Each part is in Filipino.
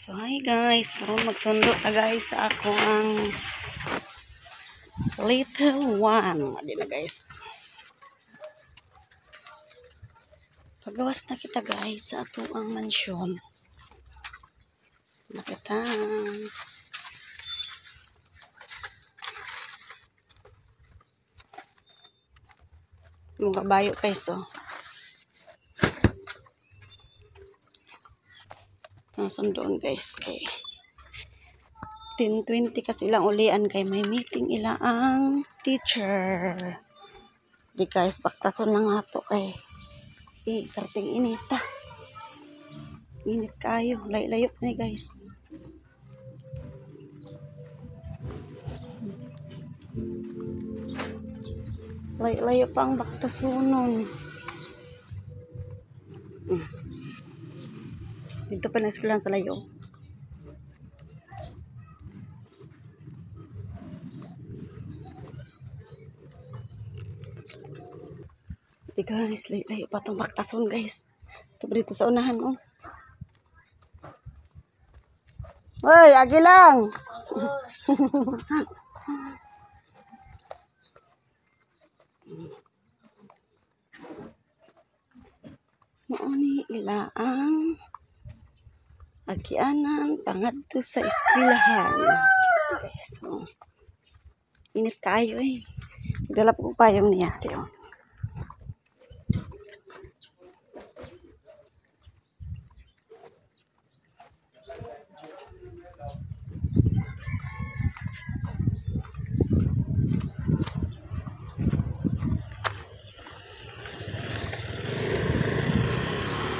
So hi guys, karon magsundo na guys sa ako ang little one. Adi na guys. Pagawas na kita guys sa ato ang mansyon. Nakita. Mga bayo guys oh. Sundoon guys kay 10:20 kasi ilang ulian kay may meeting ila ang teacher. Di guys baktason lang nato kay karting inita. Init kayo, layo ni guys. Layo pa ang baktasonon. Dito pa na-eskulan sa layo. Di guys, layo pa itong baktason guys. Ito pa dito sa unahan oh. Hoy, agi lang! Mauni ilaang agianan pangadto sa eskwelahan. Okay, so init kayo eh. Dala po payong niya. Diyo.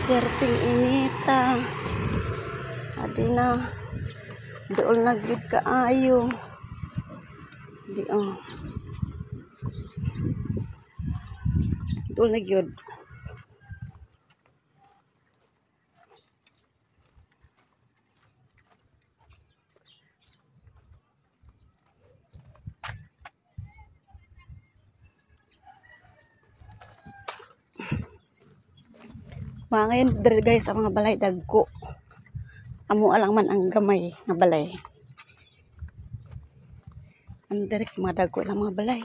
Perting inita. Adi na dool na gid kaayo. Di oh. Dool na gyud. Mga ngayon dere guys ang mga balay dagko. Amo alang man ang gamay nga balay. Ang direk mga dagko lang mga balay.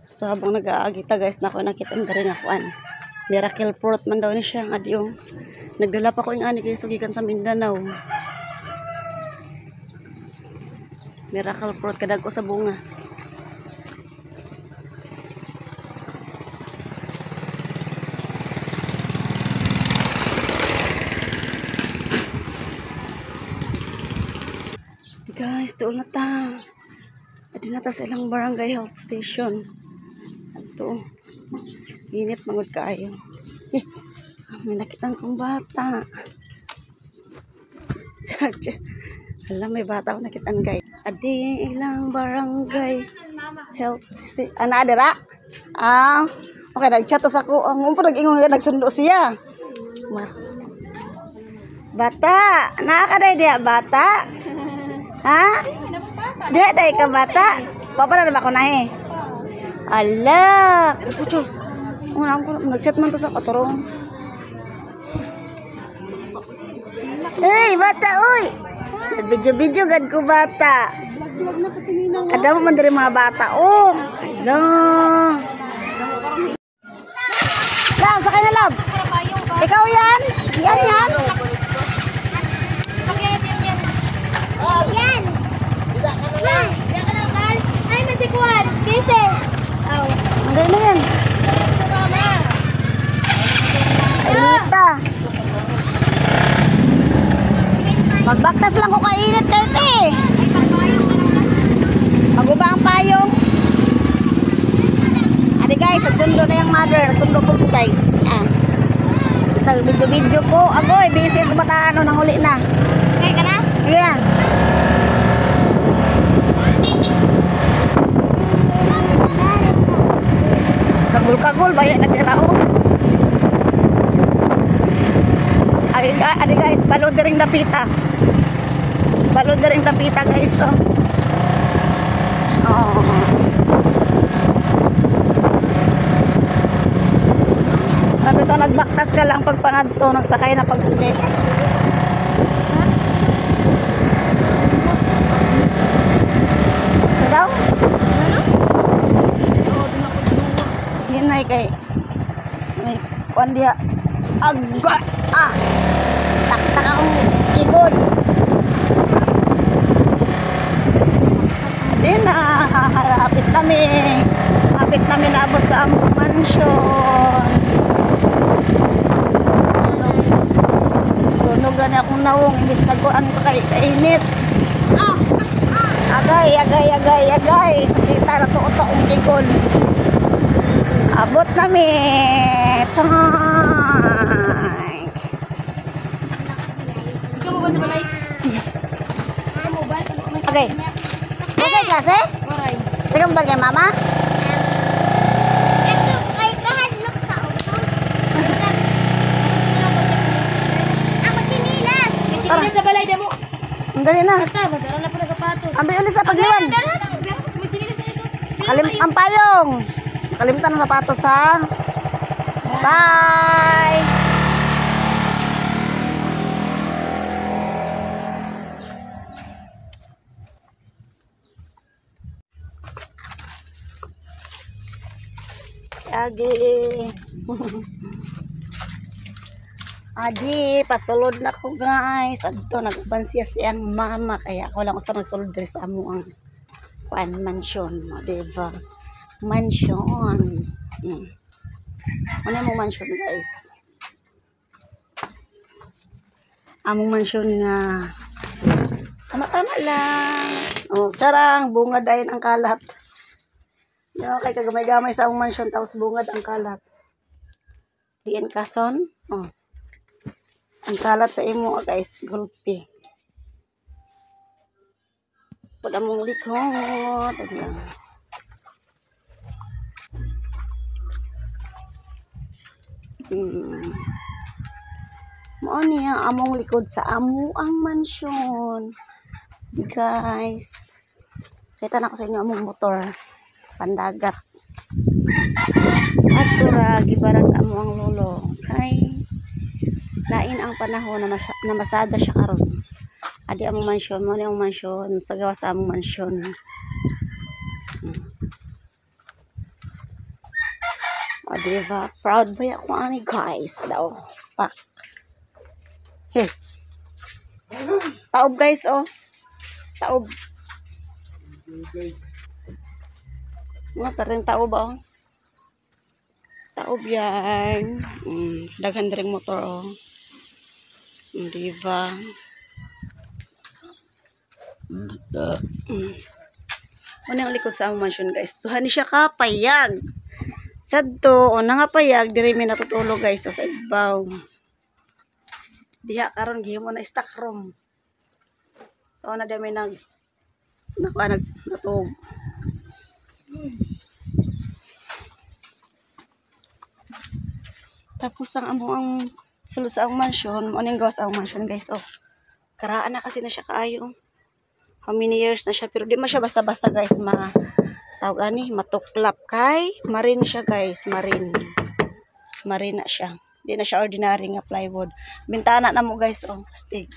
So habang nag-aagita guys na ako nakita ang garing akuan. Miracle fruit man daw ni siya nga diyo. Nagdala pa ko yung ani kay sugikan sa Mindanao. Miracle fruit kadag ko sa bunga. Guys, doon na ta. Adi na ta sa ilang barangay health station. Ato. Init mangod kaayo. May nakitang kong bata. Alam, may bata ako nakitaan guys. Adi ilang barangay health station. Ana adira? Ah, okay, nag-chat sa ako. Ang umpod nag-ingon nga nagsundo siya. Bata, nakakaday dia bata. Ha? Day ka bata. Papa na ba ko na eh? Ala, puchos. Unang ko nag-chat man to sa katorong. Eh, bata oy. Nag-video gad ko bata. Ada mo man diri mga bata. Oh. Ala. Lab, sakay na lab. Ikaw yan? Yan yan? Yan. Yan. Yan ka lang, Carl. Ay, masikuan. Kise. Aw. Hindi na yan. Inita. Magbaktas lang ko kainit kayo, te. Maguba ang payong. Adi guys, nagsundo na yung mother. Nagsundo ko po guys. Basta video ko. Agoy, busy ang kumataan. Nang huli na. Okay ka na? Ayan. Kagul-kagul, bayak na pinao. Adi guys, balod na rin dapita. Balod na rin dapita guys. Oh. Ito, nagbaktas ka lang pagpangadto, nagsakay na pag-uli. Ito daw? Hinay kay kuan diha. Agga! Ah! Tak-tak akong igod. Di na, hapit namin naabot sa among mansion. Sunog na niya akong nawong, imbis nagkuhan ko kay kainit. Agay. Sakita na tuot akong igod. Abot namin. Tsay. Ikaw mo ba sa balay? Ikaw mo ba? Okay. Masa klase? Waray. Tingnan ba kay mama? Ito, kay kahadlok sa utos. Ako chinilas. May chinilas sa balay demo. Ang dali na. Basta, magkaroon na po ng sapatos. Ambil ulit sa pagliwan. May chinilas na ito. Ang payong. Nakalimutan ng sapatos ha. Bye! Adi, pasulod na ko guys. Adto nagban siya siyang mama kaya ako lang usa nagsulod diri sa amo ang mansion, diba? Mansion. Ano yung mansion guys? Among mansion nga tama-tama lang. Oh, charang bungad dayon ang kalat. Yo kay kagamay-gamay sa among mansion tapos bungad ang kalat. Diin kason. Oh. Ang kalat sa imo guys, gulpi. Pud among likod. Ayan. Mao niya among likod sa amo ang mansyon. Guys. Kita na ko sa inyo among motor. Pandagat. At tura gibara sa amo ang lolo. Kay lain ang panahon na masada siya karon. Adi among mansyon, mo ni ang mansyon sa gawa sa among mansyon. O, diba? Proud ba ako ani guys? Daw. Pak. Hey. Taob guys, oh. Taob. Mga paring taob, oh. Taob yan. Daghan ring motor, oh. Diba? Ano ang likod sa among mansion guys? Tuhan ni siya kapayag. Sadto, o nga payag, diri mi natutulog guys sa ibaw. Diha karon gihimo na stock room. So na dami natug. Tapos ang sulod sa ang mansion, ano yung gawas ang mansion guys, oh. Karaan na kasi na siya kaayo. How many years na siya, pero di man siya basta-basta guys, tawag ani, matuklap kay marine siya guys, marine na siya, di na siya ordinary nga plywood. Bintana na mo guys, oh, stig.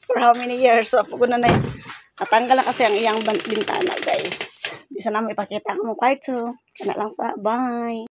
For how many years, so pag na natanggal na kasi ang iyang bintana guys. Di sana mo ipakita ang mong kwarto, kana lang sa bye.